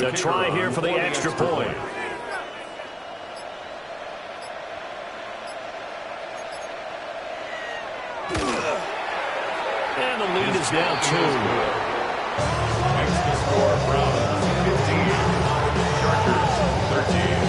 A try here for the extra point. And the lead is now 2. Makes the score Browns 15, Chargers 13.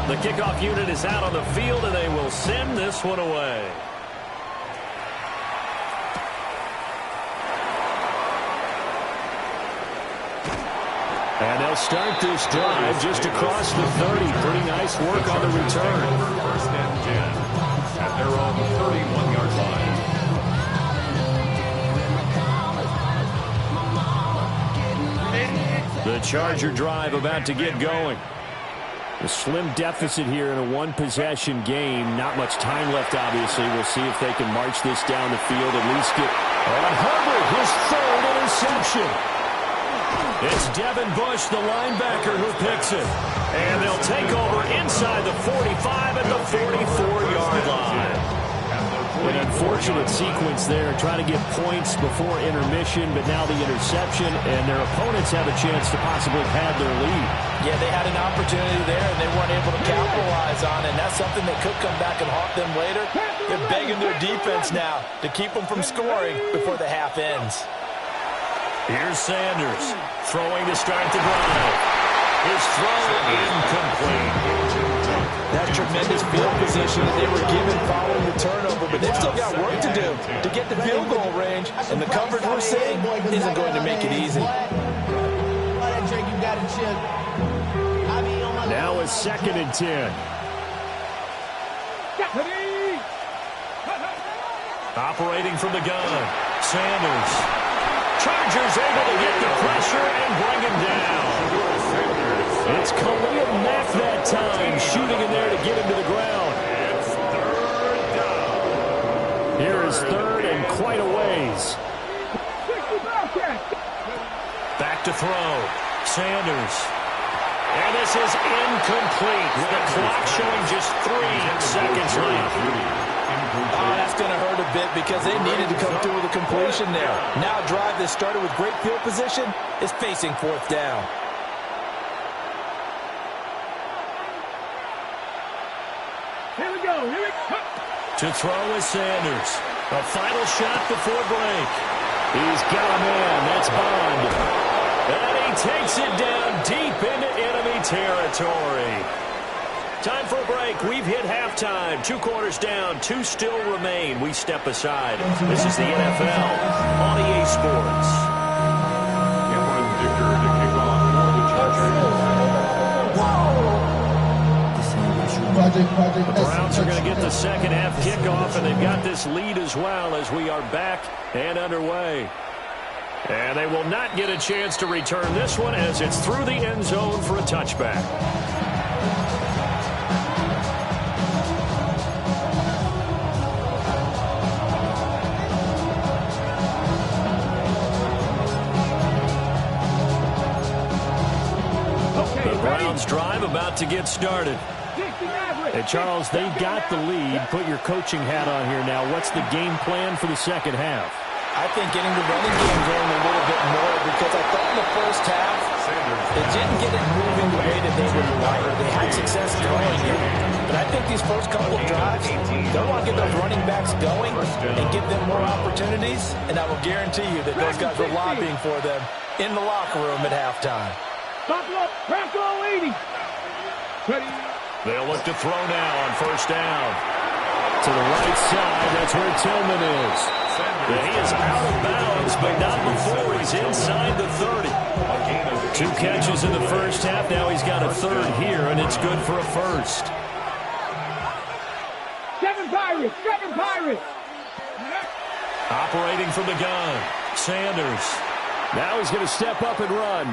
The kickoff unit is out on the field, and they will send this one away. And they'll start this drive just across the 30. Pretty nice work on the return. First and 10 at their own 31-yard line. The Charger drive about to get going. A slim deficit here in a one-possession game. Not much time left, obviously. We'll see if they can march this down the field, at least get on Herbert, his third interception. It's Devin Bush, the linebacker, who picks it. And they'll take over inside the 45 at the 44-yard line. An unfortunate sequence there, trying to get points before intermission, but now the interception, and their opponents have a chance to possibly pad their lead. Yeah, they had an opportunity there, and they weren't able to capitalize on it, and that's something that could come back and haunt them later. They're begging their defense now to keep them from scoring before the half ends. Here's Sanders, throwing to start the drive. His throw incomplete. That tremendous field position that they were given following the turnover, but they've still got work to do to get the field goal range, and the coverage we're seeing isn't going to make it easy. Now a 2nd and 10. Operating from the gun, Sanders. Chargers able to get the pressure and bring him down. It's Khalil Mack that time, shooting in there to get him to the ground. It's 3rd down. Here is 3rd and quite a ways. Back to throw. Sanders. And this is incomplete with the clock showing just 3 seconds left. Oh, that's going to hurt a bit because they needed to come through with a completion there. Now a drive that started with great field position is facing 4th down. Here we go. To throw is Sanders. A final shot before break. He's got a man. That's Bond. And he takes it down deep into enemy territory. Time for a break. We've hit halftime. 2 quarters down. 2 still remain. We step aside. This is the NFL on EA Sports. Cameron Dicker to kick off for the Chargers. The Browns are going to get the second half kickoff, and they've got this lead as well as we are back and underway. And they will not get a chance to return this one as it's through the end zone for a touchback. The Browns drive about to get started. Hey, Charles, they've got the lead. Put your coaching hat on here now. What's the game plan for the second half? I think getting the running game going a little bit more because I thought in the first half they didn't get it moving the way that they would like. They had success throwing it. But I think these first couple of drives, they'll want to get those running backs going and give them more opportunities. And I will guarantee you that those guys were lobbying for them in the locker room at halftime. Bronco 80. They'll look to throw now on first down. To the right side, that's where Tillman is. He is out of bounds, but not before he's inside the 30. 2 catches in the first half. Now he's got a 3rd here, and it's good for a first. 7 Pirates. Operating from the gun, Sanders. Now he's going to step up and run.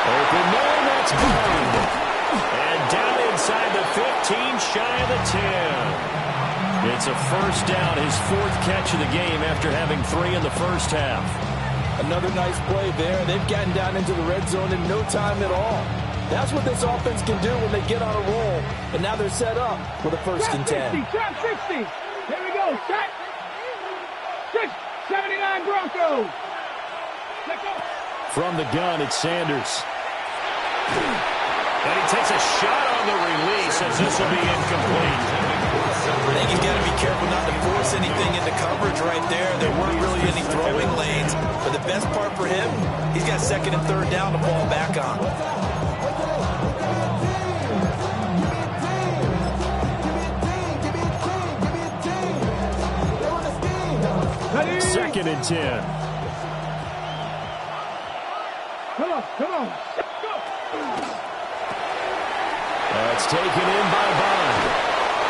Open man, That's good. And down inside the 15, shy of the 10. It's a first down, his fourth catch of the game after having 3 in the first half. Another nice play there. They've gotten down into the red zone in no time at all. That's what this offense can do when they get on a roll. And now they're set up with a first and 10. Trap 60. Here we go. Set. 79 Broncos. Let's go. From the gun, it's Sanders. And he takes a shot on the release as this will be incomplete. I think he's got to be careful not to force anything into coverage right there. There weren't really any throwing lanes. But the best part for him, he's got second and third down to fall back on. Second and 10. Come on. Go. That's taken in by Bond.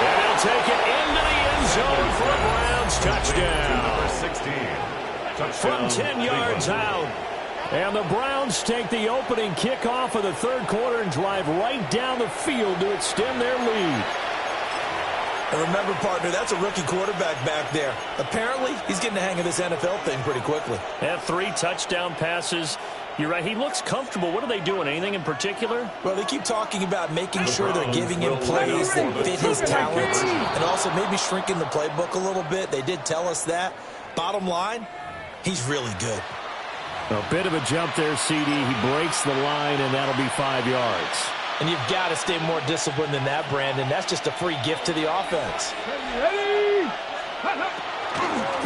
And he'll take it into the end zone for a Browns touchdown. Number 16. Touchdown. From 10 yards out. And the Browns take the opening kickoff of the third quarter and drive right down the field to extend their lead. And remember, partner, that's a rookie quarterback back there. Apparently, he's getting the hang of this NFL thing pretty quickly. Had 3 touchdown passes. You're right, he looks comfortable. What are they doing? Anything in particular? Well, they keep talking about making sure they're giving him plays that fit his talents and also maybe shrinking the playbook a little bit. They did tell us that. Bottom line, he's really good. A bit of a jump there, CD. He breaks the line, and that'll be 5 yards. And you've got to stay more disciplined than that, Brandon. That's just a free gift to the offense. Ready.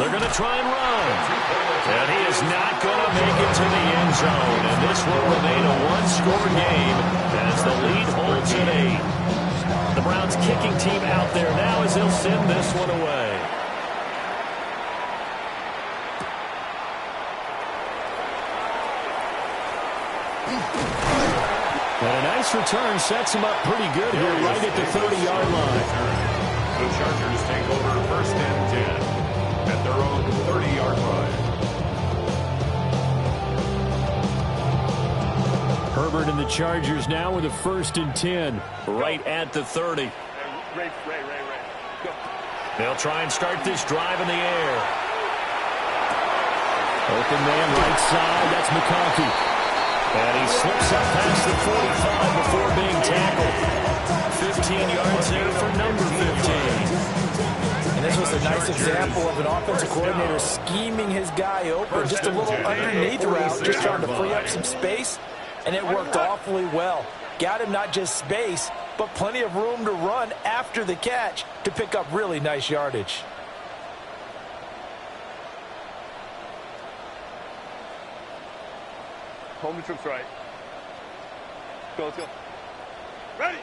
They're going to try and run. And he is not going to make it to the end zone. And this will remain a one-score game as the lead holds at 8. The Browns kicking team out there now as they'll send this one away. And a nice return sets him up pretty good here right at the 30-yard line. The Chargers take over first and 10 at their own 30-yard line. Herbert and the Chargers now with a first and 10 right at the 30. Ray. Go. They'll try and start this drive in the air. Open man right side. That's McConkey. And he slips up past the 45 before being tackled. 15 yards there for number 15. And this was a nice example of an offensive coordinator scheming his guy open. Just a little underneath route, just trying to free up some space. And it worked awfully well. Got him not just space, but plenty of room to run after the catch to pick up really nice yardage. Home the troops right. Let's go. Ready.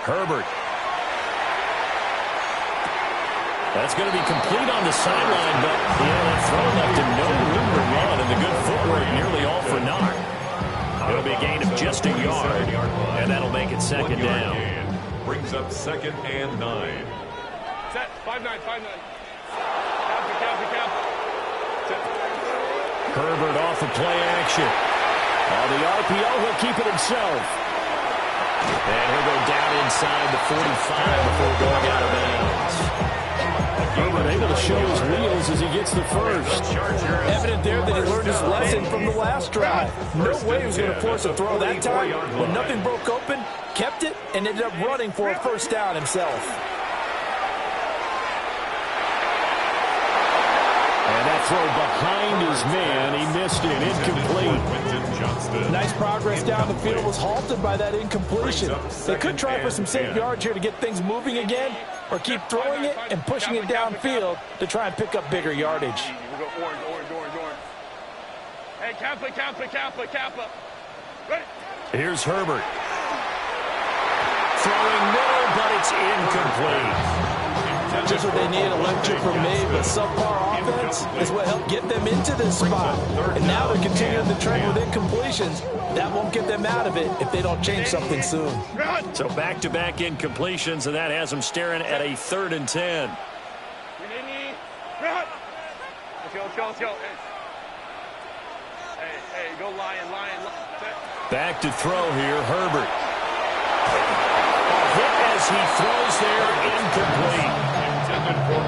Herbert. That's going to be complete on the sideline, but that throw left him no room to run, and the good footwork nearly all for naught. It'll be a gain of just a yard, and that'll make it second down. Brings up second and 9. Set. 5-9. Cap. Herbert off of play action. On the RPO, he'll keep it himself. And he'll go down inside the 45 before going out of bounds. Herbert able to show his wheels as he gets the first. Evident there that he learned his lesson from the last drive. No way he was going to force a throw that time. When nothing broke open, kept it, and ended up running for a first down himself. And that throw behind his man, he missed it, incomplete. Nice progress down the field was halted by that incompletion. They could try for some safe yards here to get things moving again, or keep throwing it and pushing it downfield to try and pick up bigger yardage. We'll go orange. Hey, Kappa. Ready. Here's Herbert. Throwing middle, but it's incomplete. Just what they need, electric from me, but subpar offense is what helped get them into this spot. And now they're continuing the trend with incompletions. That won't get them out of it if they don't change something soon. So back-to-back incompletions, and that has them staring at a 3rd and 10. Let's go. Hey, go lion. Back to throw here, Herbert. Hit as he throws there, incomplete.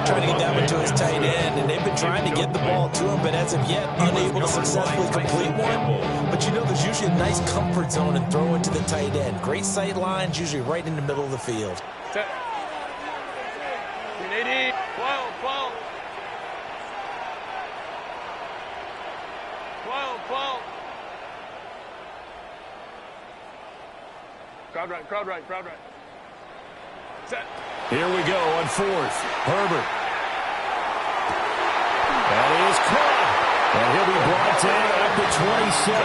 Trying to get that one to his tight end, and they've been trying to get the ball to him, but as of yet, unable to successfully complete one. But you know, there's usually a nice comfort zone in throwing to the tight end. Great sight lines, usually right in the middle of the field. 12, 12. Crowd right. Set. Here we go on fourth. Herbert. That is caught. And he'll be brought down at the 27.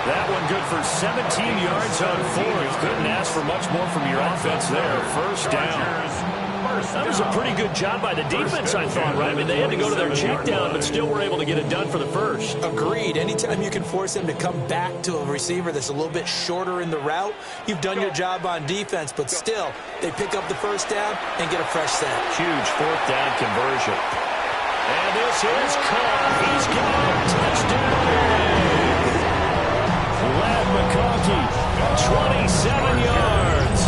That one good for 17 yards on fourth. Couldn't ask for much more from your offense there. First down. That was a pretty good job by the defense, I thought, right? I mean, they had to go to their check down, but still were able to get it done for the first. Agreed. Anytime you can force him to come back to a receiver that's a little bit shorter in the route, you've done your job on defense, but still, they pick up the first down and get a fresh set. Huge fourth down conversion. And this is caught. He's got a touchdown. Lad McConkey, 27 yards.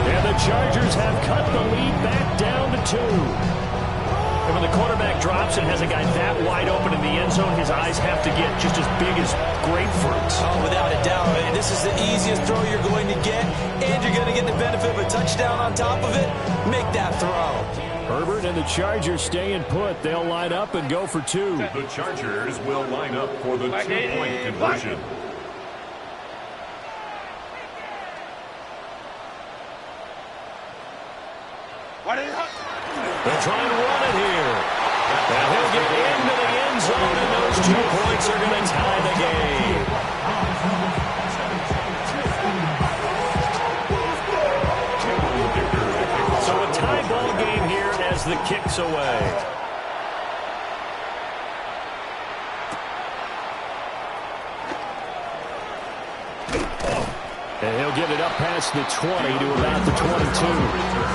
And the Chargers have cut the lead back down to 2. And when the quarterback drops and has a guy that wide open in the end zone, his eyes have to get just as big as grapefruits. Oh, without a doubt. This is the easiest throw you're going to get, and you're going to get the benefit of a touchdown on top of it. Make that throw. Herbert and the Chargers staying put. They'll line up and go for 2. The Chargers will line up for the 2-point conversion. They'll try and run it here. And he'll get into the end zone, and those 2 points are going to tie the game. So a tie ball game here as the kick's away. And he'll get it up past the 20 to about the 22.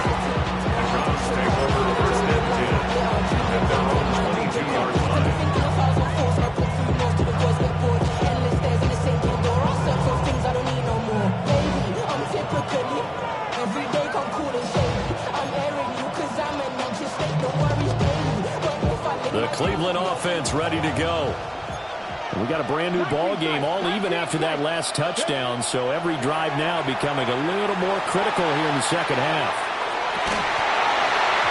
The Cleveland offense ready to go. We got a brand new ball game, all even after that last touchdown, so every drive now becoming a little more critical here in the second half.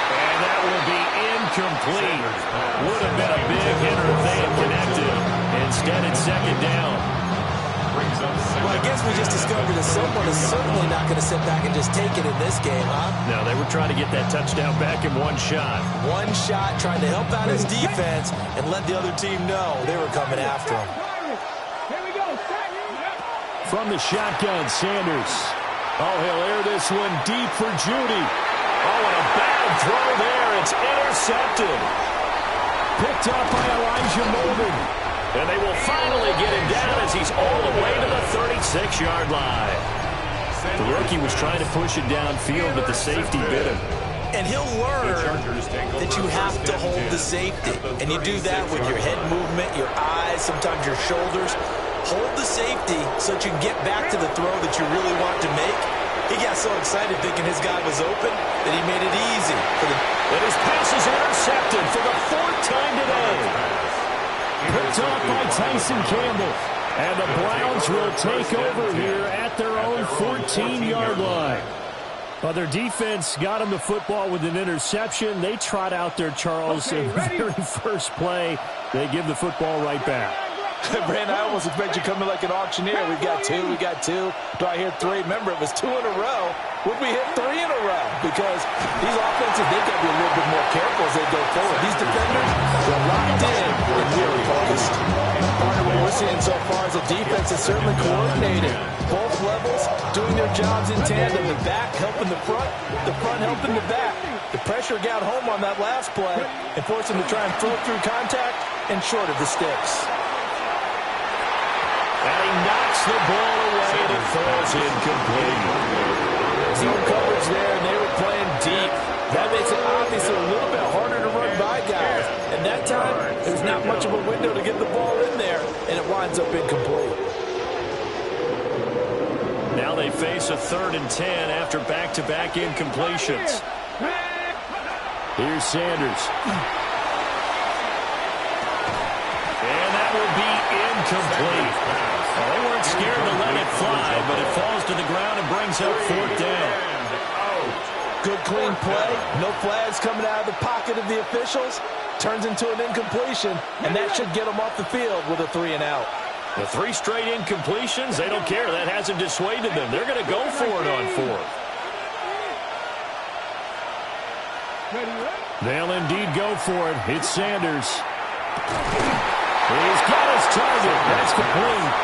And that will be incomplete. Would have been a big hitter if they had connected. Instead, it's second down. Well, I guess we just discovered that someone is certainly not going to sit back and just take it in this game, huh? No, they were trying to get that touchdown back in one shot. One shot, trying to help out his defense and let the other team know they were coming after him. From the shotgun, Sanders. Oh, he'll air this one deep for Judy. Oh, and a bad throw there. It's intercepted. Picked up by Elijah Molden. And they will finally get him down as he's all the way to the 36-yard line. The rookie was trying to push it downfield, but the safety bit him. And he'll learn that you have to hold the safety. And you do that with your head movement, your eyes, sometimes your shoulders. Hold the safety so that you can get back to the throw that you really want to make. He got so excited thinking his guy was open that he made it easy. And his pass is intercepted for the 4th time today. Picked off by Tyson Campbell. And the Browns will take over here at their own 14-yard line. Well, their defense got him the football with an interception. They trot out there, Charles, in the very first play. They give the football right back. Brandon, I almost expect you coming like an auctioneer. We got two. Do I hear 3? Remember, it was 2 in a row. Would we hit 3 in a row? Because these offenses, they've got to be a little bit more careful as they go forward. These defenders, they're locked in and really focused. What we're seeing so far is the defense is certainly coordinated. Both levels doing their jobs in tandem. The back helping the front helping the back. The pressure got home on that last play and forced them to try and throw through contact and short of the sticks. And he knocks the ball away and it falls incomplete. Zone coverage there, and they were playing deep. That makes it obviously a little bit harder to run by guys. And that time, there's not much of a window to get the ball in there, and it winds up incomplete. Now they face a 3rd and 10 after back-to-back incompletions. Here's Sanders. And that will be incomplete. Well, they weren't scared to let it fly, but it falls to the ground and brings up 4th down. Good clean play. No flags coming out of the pocket of the officials. Turns into an incompletion, and that should get them off the field with a 3 and out. The 3 straight incompletions, they don't care. That hasn't dissuaded them. They're going to go for it on 4th. They'll indeed go for it. It's Sanders. He's got his target. That's complete.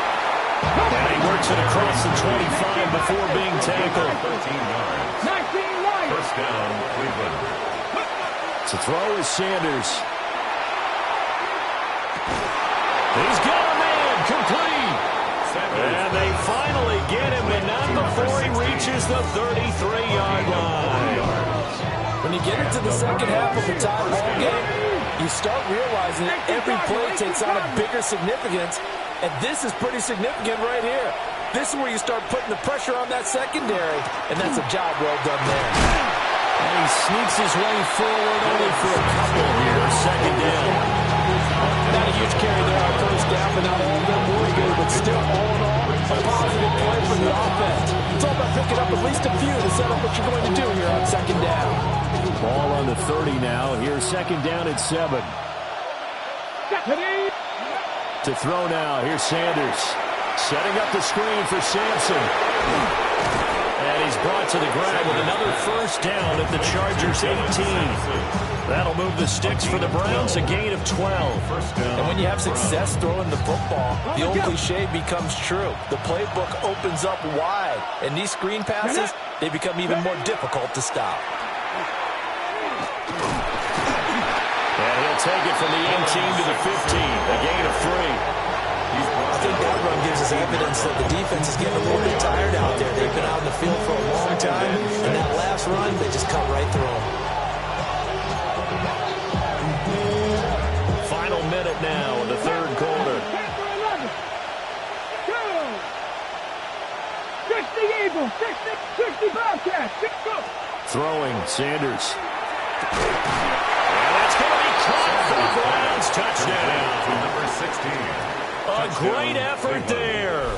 And he works it across the 25 before being tackled. 13 yards. 1st down, Cleveland. To throw is Sanders. He's got a man. Complete. And they finally get him, but not before he reaches the 33-yard line. When you get into the second half of a tie ball game, you start realizing that every play takes on a bigger significance, and this is pretty significant right here. This is where you start putting the pressure on that secondary, and that's a job well done there. And he sneaks his way forward only for a couple here. 2nd down. Not a huge carry there on 1st down, but not all of them were good, but still, all in all, a positive play for the offense. It's all about picking up at least a few to set up what you're going to do here on 2nd down. Ball on the 30 now. Here's 2nd down at 7. To throw now. Here's Sanders. Setting up the screen for Sampson. And he's brought to the ground with another 1st down at the Chargers' 18. That'll move the sticks for the Browns, a gain of 12. And when you have success throwing the football, the old cliche becomes true. The playbook opens up wide, and these screen passes, they become even more difficult to stop. And he'll take it from the 18 to the 15, a gain of 3. I think that run gives us evidence that the defense is getting a little bit tired out there. They've been out in the field for a long time, and that last run, they just cut right through them. Final minute now in the 3rd quarter. 60 Eagles, 60 Bobcats, 6 Throwing, Sanders. And that's going to be caught for the Browns. Touchdown. Number 16. A great effort there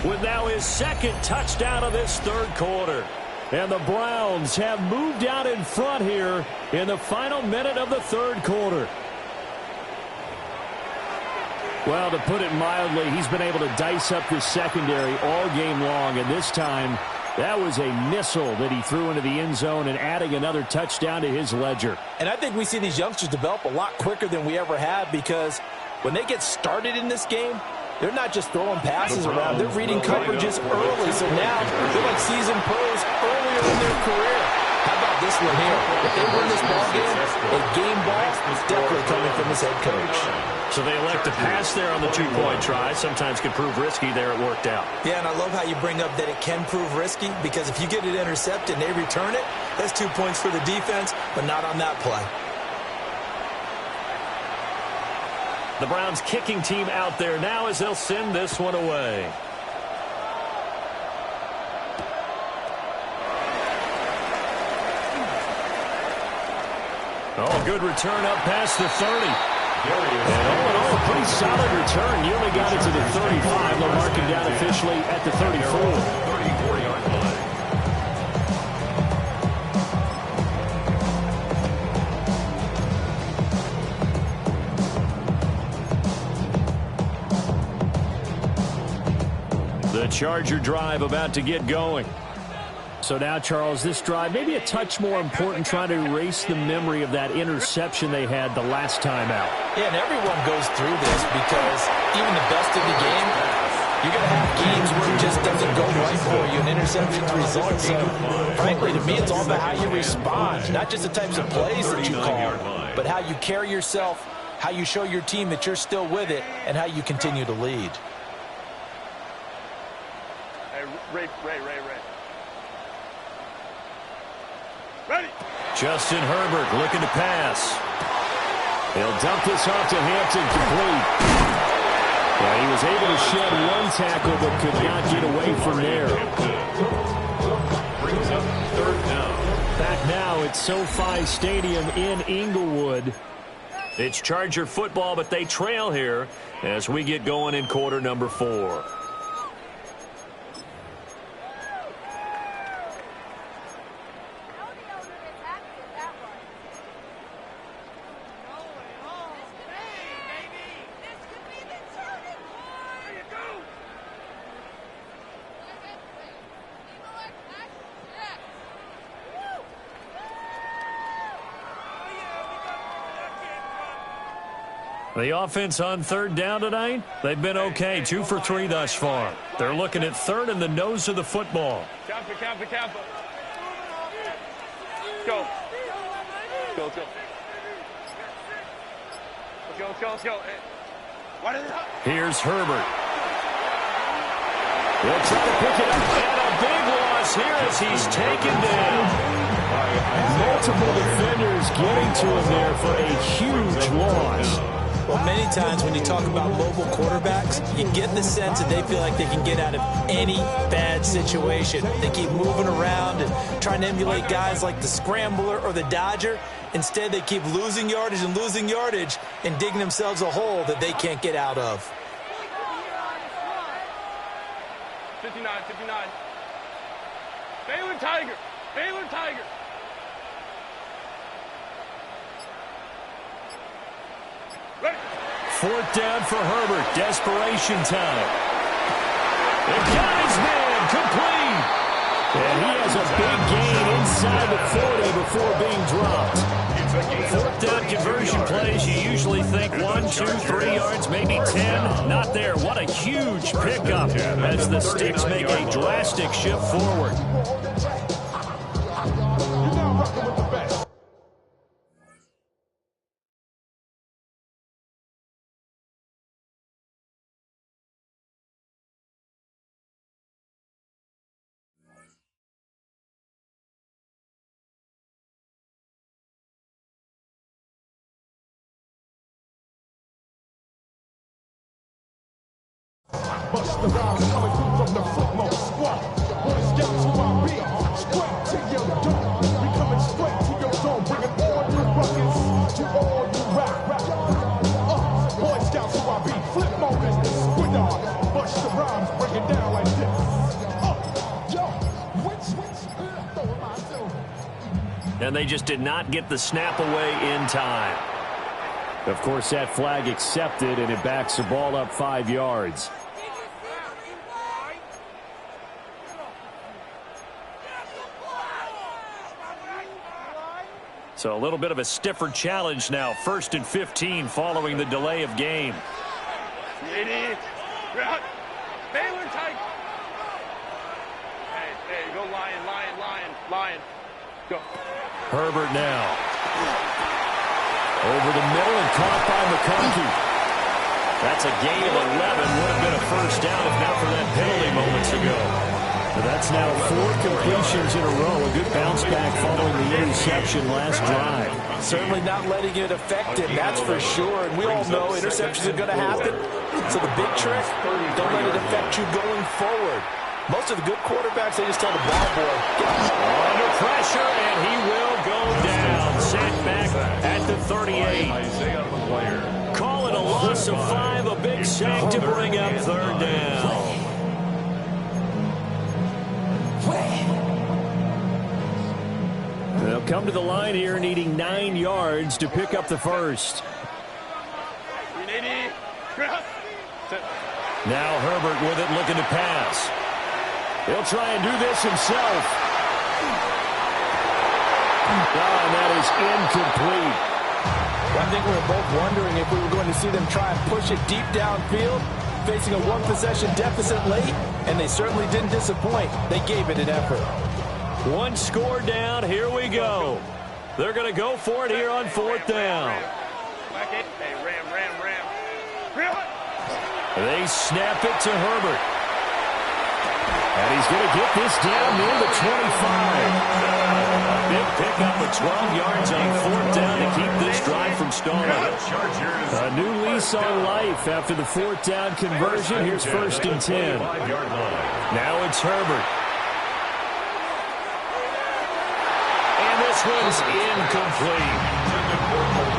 with now his 2nd touchdown of this 3rd quarter. And the Browns have moved out in front here in the final minute of the 3rd quarter. Well, to put it mildly, he's been able to dice up this secondary all game long, and this time that was a missile that he threw into the end zone and adding another touchdown to his ledger. And I think we see these youngsters develop a lot quicker than we ever have, because when they get started in this game, they're not just throwing passes around. They're reading coverages early. So now they're like seasoned pros earlier in their career. How about this one here? If they win this ball game, a game ball is definitely coming from his head coach. So they elect to pass there on the 2-point try. Sometimes can prove risky. There it worked out. Yeah, and I love how you bring up that it can prove risky, because if you get it intercepted and they return it, that's 2 points for the defense, but not on that play. The Browns kicking team out there now as they'll send this one away. Oh, good return up past the 30. And all in all, a pretty solid return. You only got it to the 35. They'll mark him down officially at the 34. 34-yard line. The Charger drive about to get going. So now, Charles, this drive maybe a touch more important, trying to erase the memory of that interception they had the last time out. Yeah, and everyone goes through this, because even the best of the game, you're going to have games where it just doesn't go right for you, and interceptions result. So, frankly, to me, it's all about how you respond, not just the types of plays that you call, but how you carry yourself, how you show your team that you're still with it, and how you continue to lead. Ray. Ready. Justin Herbert looking to pass. He'll dump this off to Hampton, complete. Yeah, he was able to shed one tackle but could not get away from there. Brings up third down. Back now at SoFi Stadium in Inglewood. It's Charger football, but they trail here as we get going in quarter number 4. The offense on third down tonight, they've been okay. 2 for 3 thus far. They're looking at third and the nose of the football. Camp it. Go. Let's go. Here's Herbert. They'll try to pick it up, and a big loss here as he's taken down. Multiple defenders getting to him there for a huge loss. Well, many times when you talk about mobile quarterbacks, you get the sense that they feel like they can get out of any bad situation. They keep moving around and trying to emulate guys like the Scrambler or the Dodger. Instead, they keep losing yardage and digging themselves a hole that they can't get out of. 59. Baylor Tiger. Fourth down for Herbert. Desperation time. The guy's man complete. And he has a big gain inside the 40 before being dropped. Fourth down conversion plays, you usually think 1, 2, 3 yards, maybe 10. Not there. What a huge pickup as the Sticks make a drastic shift forward. Bust the rhymes coming through from the footmost squad. Boy Scouts who I be, straight to your door. We coming straight to your zone, bringing all you ruckus to all you rap. Boy Scouts who I be, flip more business. Squid on, bust the rhymes, break it down like this. And they just did not get the snap away in time. Of course, that flag accepted, and it backs the ball up 5 yards. So a little bit of a stiffer challenge now. 1st and 15 following the delay of game. Baylor Tiger. Hey, go Lion. Go. Herbert now. Over the middle and caught by McConkey. That's a gain of 11. Would have been a first down if not for that penalty moments ago. But that's now 4 completions in a row. A good bounce back following the interception last drive. Certainly not letting it affect him, that's for sure. And we all know interceptions are going to happen. So the big trick, don't let it affect you going forward. Most of the good quarterbacks, they just tell the ball boy. Under pressure, and he will go down. Set back at the 38. Call it a loss of 5, a big sack to bring up third down. They'll come to the line here needing 9 yards to pick up the first. Now Herbert with it, looking to pass. He'll try and do this himself. Oh, and that is incomplete. Well, I think we were both wondering if we were going to see them try and push it deep downfield, facing a 1-possession deficit late, and they certainly didn't disappoint. They gave it an effort. 1 score down. Here we go. They're going to go for it here on 4th down. Hey, Ram. They snap it to Herbert. And he's going to get this down near the 25. A big pickup of 12 yards on 4th down to keep this drive from stalling. A new lease on life after the 4th down conversion. Here's 1st and 10. Now it's Herbert. And this one's incomplete.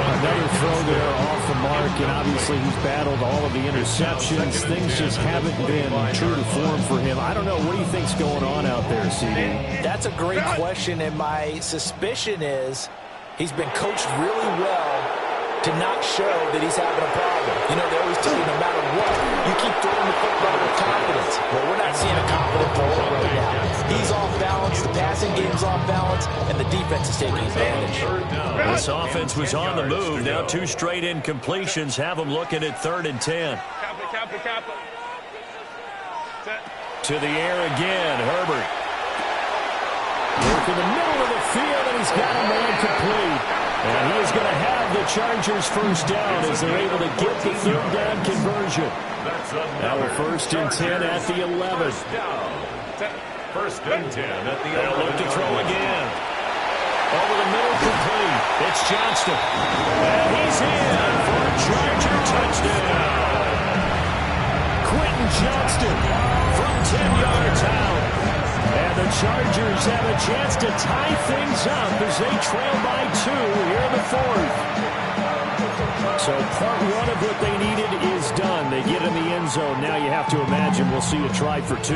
Another throw there off the mark, and obviously he's battled all of the interceptions. Things just haven't been true to form for him. I don't know. What do you think's going on out there, CD? That's a great question, and my suspicion is he's been coached really well to not show that he's having a problem. You know, they always tell you no matter what, you keep throwing the football with confidence. Well, we're not seeing a confident thrower right now. He's off balance, the passing game's off balance, and the defense is taking advantage. This offense was on the move. Now 2 straight incompletions have them looking at 3rd and 10. To the air again, Herbert. Work in the middle of the field, and he's got a man complete. And he is going to have the Chargers 1st down as they're able to get the 3rd down conversion. Now a 1st and 10 at the 11. 1st and 10 at the 11. They'll look to throw again. Over the middle, complete. It's Johnston. And he's in for a Charger touchdown. Quentin Johnston from 10 yards out. And the Chargers have a chance to tie things up as they trail by 2 here in the 4th. So part 1 of what they needed is done. They get in the end zone. Now you have to imagine we'll see a try for 2.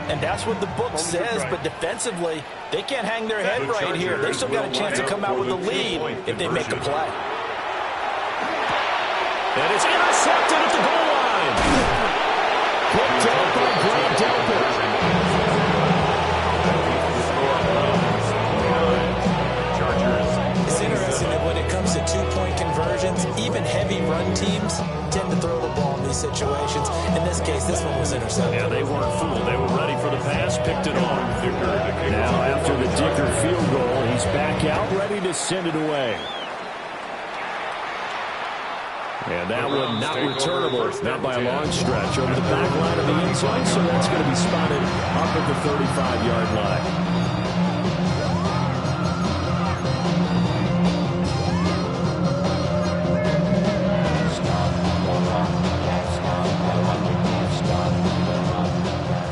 And that's what the book says, but defensively, they can't hang their head right here. They still got a chance to come out with a lead if they make a play. And it's intercepted at the goal line. Picked up by Grant Delpit. It's interesting that when it comes to 2-point conversions, even heavy run teams tend to throw the ball in these situations. In this case, this one was intercepted. Yeah, they weren't fooled. They were ready for the pass, picked it off. Now, after the Dicker field goal, he's back out, ready to send it away. And that one not returnable, not by a long stretch, over the back line of the end zone, so that's going to be spotted up at the 35-yard line.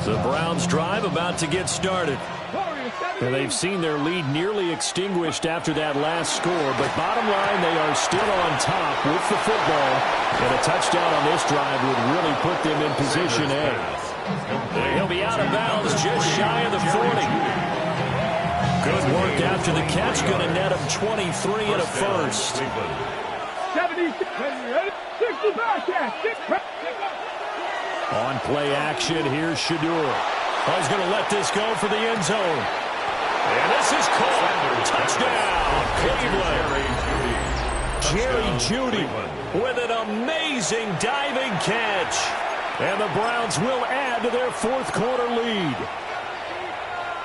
The Browns drive about to get started. And they've seen their lead nearly extinguished after that last score, but bottom line, they are still on top with the football, and a touchdown on this drive would really put them in position A. He'll be out of bounds just shy of the 40. Good work after the catch, going to net him 23 and a first. 70, 60 back catch. On play action, here's Shadur. He's going to let this go for the end zone. And this is caught. Touchdown, Cleveland. Jerry Jeudy with an amazing diving catch. And the Browns will add to their 4th quarter lead.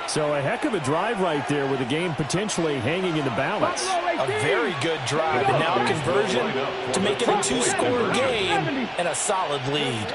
So a heck of a drive right there with the game potentially hanging in the balance. A very good drive, and now conversion to make it a 2-score game and a solid lead.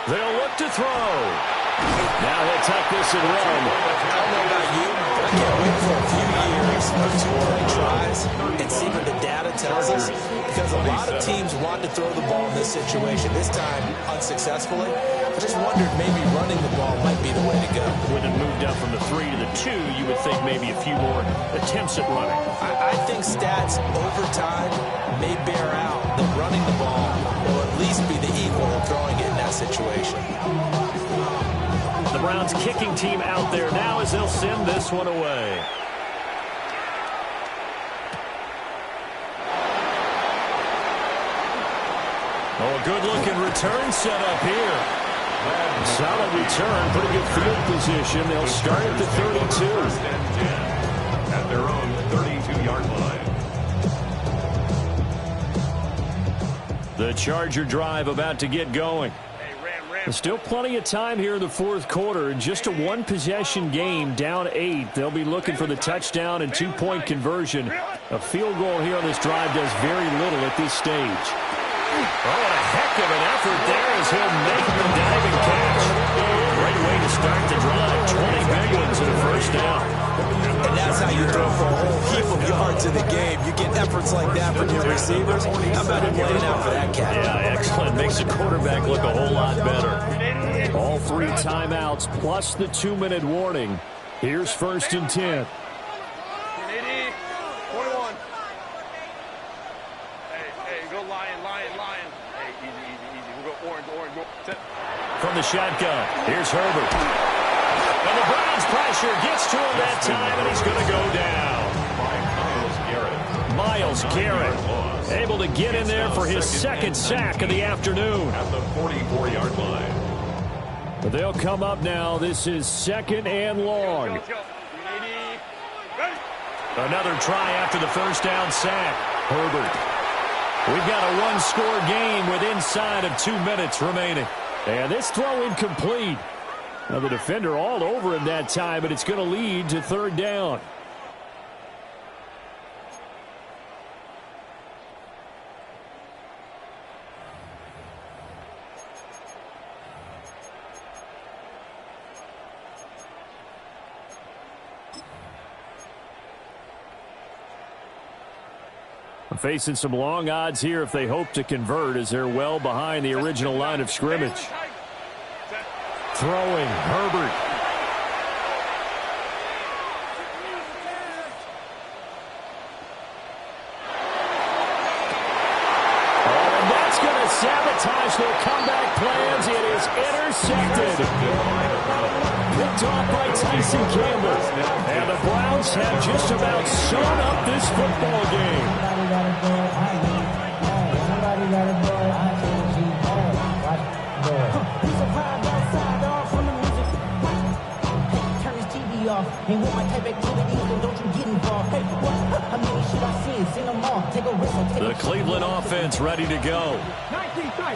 They'll look to throw. Now he'll tuck this and run. I don't know about you, but I can't wait for a few years of 2-point tries and see what the data tells us, because a lot of teams want to throw the ball in this situation, this time unsuccessfully. I just wondered maybe running the ball might be the way to go. When it moved up from the 3 to the 2, you would think maybe a few more attempts at running. I think stats over time may bear out that running the ball will at least be the equal of throwing it in that situation. The Browns kicking team out there now as they'll send this one away. Oh, a good-looking return set up here. Solid return, pretty good field position. They'll start at the 32. At their own 32-yard line. The Charger drive about to get going. There's still plenty of time here in the 4th quarter. In just a 1-possession game, down 8. They'll be looking for the touchdown and 2-point conversion. A field goal here on this drive does very little at this stage. Oh, and a heck of an effort there as he'll make the diving catch. Great way to start the drive. 20 big ones and a first down. And that's how you throw for a whole heap of yards in the game. You get efforts like that from your receivers. How about him laying out for that cat? Yeah, excellent. Makes the quarterback look a whole lot better. All 3 timeouts plus the 2-minute warning. Here's 1st and 10. 21. Hey, go Lion. Hey, easy. We'll go orange. From the shotgun, here's Herbert. And the Browns pressure gets to him that time, and he's going to go down. Myles Garrett able to get in there for his 2nd sack of the afternoon. At the 44-yard line. But they'll come up now. This is 2nd and long. Another try after the first down sack. Herbert. We've got a 1-score game with inside of 2 minutes remaining. And this throw incomplete. Now the defender all over him that time, but it's going to lead to 3rd down. Facing some long odds here if they hope to convert, as they're well behind the original line of scrimmage. Throwing, Herbert. Oh, and that's going to sabotage their comeback plans. It is intercepted. Picked off by Tyson Campbell. And the Browns have just about sewn up this football game. Ain't with my type activities, then don't you get involved. Hey, what? How many should I see? Sing them all. Take a risk. The Cleveland offense ready to go.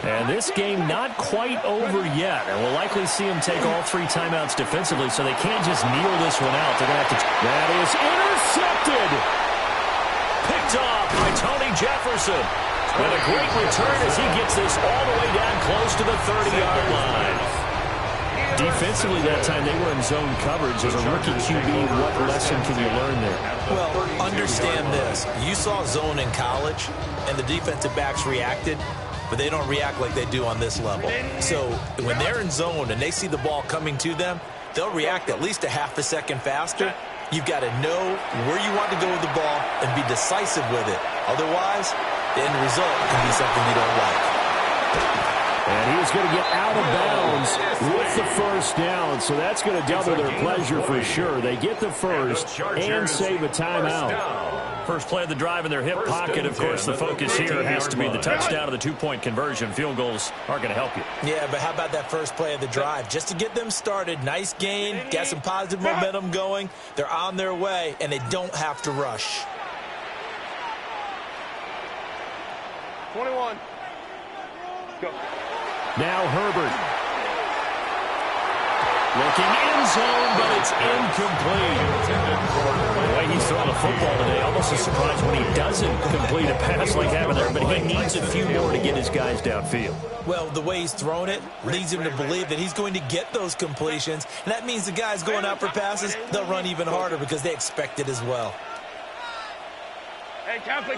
And this game not quite over yet. And we'll likely see them take all 3 timeouts defensively, so they can't just kneel this one out. They're going to have to... That is intercepted! Picked off by Tony Jefferson. And a great return as he gets this all the way down close to the 30-yard line. Defensively that time, they were in zone coverage. As a rookie QB, what lesson can you learn there? Well, understand this. You saw zone in college, and the defensive backs reacted, but they don't react like they do on this level. So when they're in zone and they see the ball coming to them, they'll react at least a half a second faster. You've got to know where you want to go with the ball and be decisive with it. Otherwise, the end result can be something you don't like. And he is going to get out of bounds with the first down, so that's going to double their pleasure for sure. They get the first and save a timeout. First play of the drive in their hip pocket. Of course, the focus here has to be the touchdown of the 2-point conversion. Field goals aren't going to help you. Yeah, but how about that first play of the drive? Just to get them started, nice gain, got some positive momentum going. They're on their way, and they don't have to rush. 21. Go. Now Herbert. Looking in zone, but it's incomplete. The way he's throwing the football today, almost a surprise when he doesn't complete a pass like having there, but he needs a few more to get his guys downfield. Well, the way he's thrown it leads him to believe that he's going to get those completions, and that means the guys going out for passes, they'll run even harder because they expect it as well. Hey, Kappa.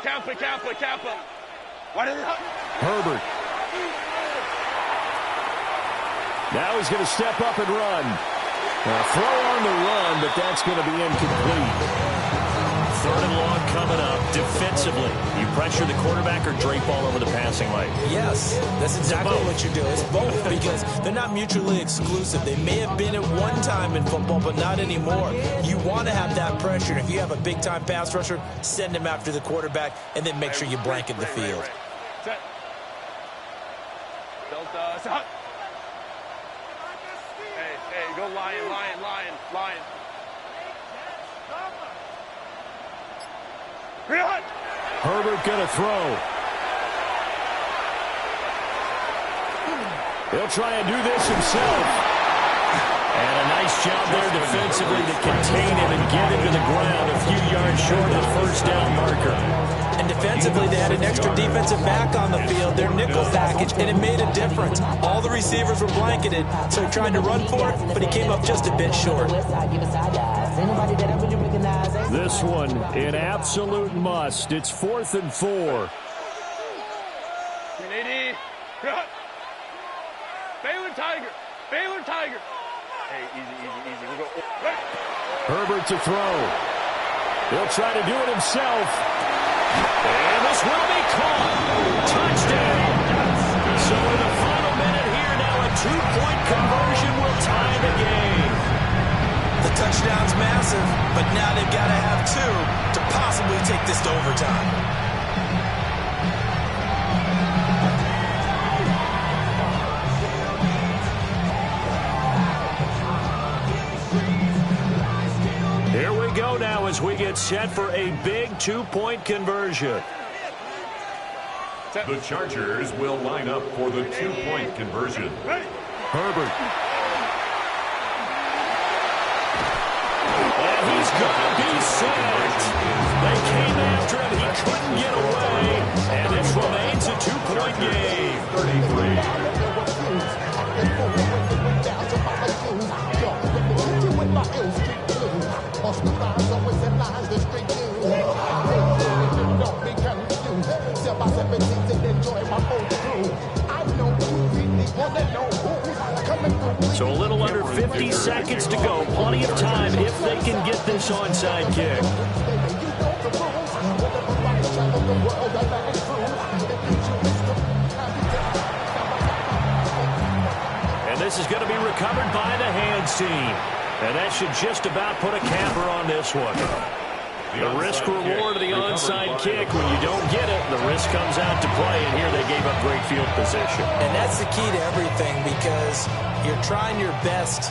What is it? Herbert. Now he's going to step up and run. Throw on the run, but that's going to be incomplete. 3rd and long coming up. Defensively, you pressure the quarterback or drape all over the passing lane? Yes, that's exactly what you do. It's both because they're not mutually exclusive. They may have been at one time in football, but not anymore. You want to have that pressure. If you have a big-time pass rusher, send him after the quarterback, and then make sure you blanket the field. Set. Delta. Set. Hey, go Lion. Herbert going to throw. He'll try and do this himself. And a nice job there defensively to contain him and get him to the ground a few yards short of the first down marker. And defensively, they had an extra defensive back on the field, their nickel package, and it made a difference. All the receivers were blanketed, so he tried to run for it, but he came up just a bit short. This one, an absolute must. It's 4th and 4. Baylor Tiger. Baylor Tiger. Hey, easy. We'll go. Herbert to throw. He'll try to do it himself. And this will be caught. Touchdown. So in the final minute here now, a 2-point conversion will tie the game. The touchdown's massive, but now they've got to have 2 to possibly take this to overtime. Here we go now as we get set for a big 2-point conversion. The Chargers will line up for the 2-point conversion. Herbert. And he's going to be sacked. They came after him. He couldn't get away. And this remains a 2-point game. 33. So a little under 50 seconds to go. Plenty of time if they can get this onside kick. And this is going to be recovered by the hands team. And that should just about put a capper on this one. The risk reward of the onside kick. When you don't get it, the risk comes out to play. And here they gave up great field position. And that's the key to everything, because you're trying your best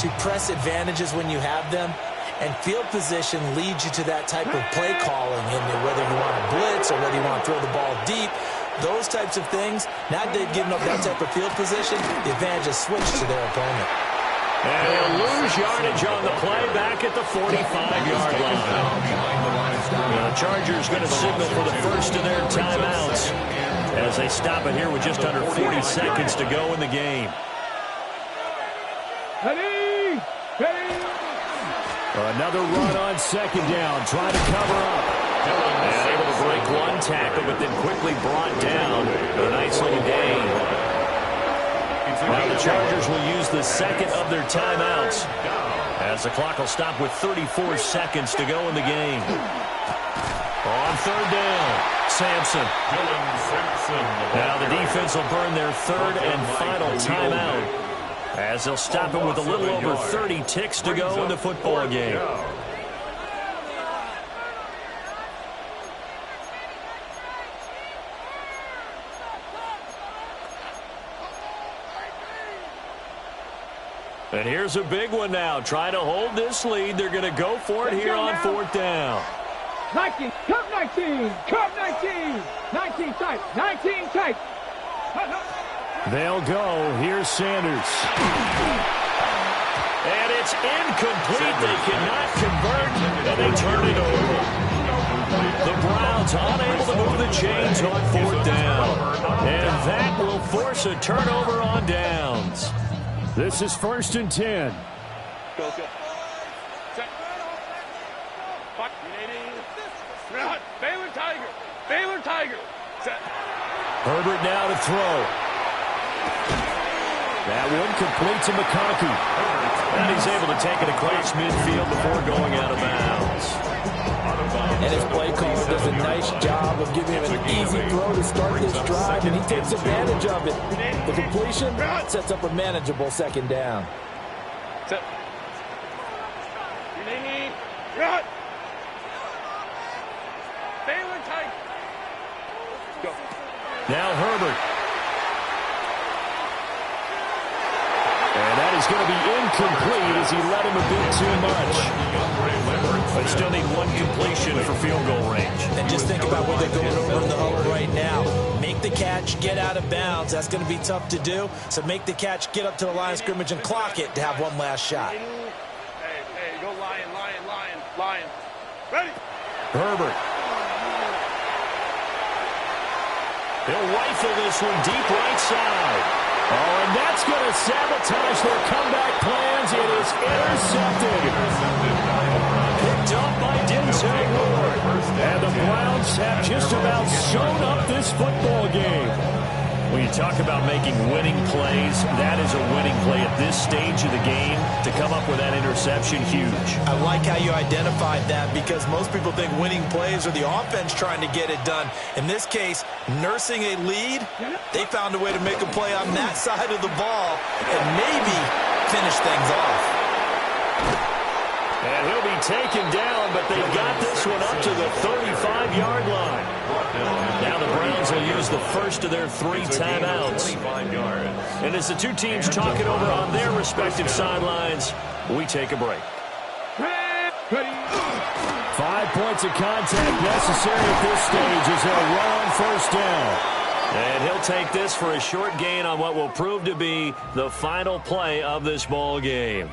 to press advantages when you have them. And field position leads you to that type of play calling. And whether you want to blitz or whether you want to throw the ball deep, those types of things, now they've given up that type of field position, the advantage is switched to their opponent. And they'll lose yardage on the play back at the 45-yard line. The Chargers going to signal for the first of their timeouts as they stop it here with just under 40 seconds to go in the game. Ready. Another run on second down, trying to cover up. And able to break one tackle, but then quickly brought down. A nice little gain. Now the Chargers will use the second of their timeouts as the clock will stop with 34 seconds to go in the game. On third down, Sampson. Now the defense will burn their third and final timeout as they'll stop it with a little over 30 ticks to go in the football game. And here's a big one now. Trying to hold this lead. They're going to go for it here on fourth down. 19, come 19, come 19, 19 tight, 19 tight. They'll go. Here's Sanders. And it's incomplete. They cannot convert, and they turn it over. The Browns unable to move the chains on fourth down. And that will force a turnover on downs. This is 1st and 10. Go. Baylor Tiger. Baylor Tiger. Set. Herbert now to throw. That one complete to McConkey. And he's able to take it across midfield before going out of bounds. And his play caller does a nice job of giving him an easy throw to start this drive, and he takes advantage of it. The completion sets up a manageable second down. Set. Baylor Tiger. Go. Now Herbert. And that is going to be incomplete as he let him a bit too much. But still need one completion for field goal range. And just think about what they're going over in the huddle right now. Make the catch, get out of bounds. That's going to be tough to do. So make the catch, get up to the line of scrimmage, and clock it to have one last shot. Hey, go Lion. Ready? Herbert. He'll rifle this one deep right side. Oh, and that's going to sabotage their comeback plans. It is intercepted. Picked up by Denzel Ward. And the Browns have just about sewn up this football game. When you talk about making winning plays, that is a winning play at this stage of the game. To come up with that interception, huge. I like how you identified that because most people think winning plays are the offense trying to get it done. In this case, nursing a lead, they found a way to make a play on that side of the ball and maybe finish things off. And he'll be taken down, but they got this one up to the 35-yard line. Now the Browns will use the first of their 3 timeouts. And as the two teams talk it over on their respective sidelines, we take a break. 5 points of contact necessary at this stage as they'll run on first down. And he'll take this for a short gain on what will prove to be the final play of this ball game.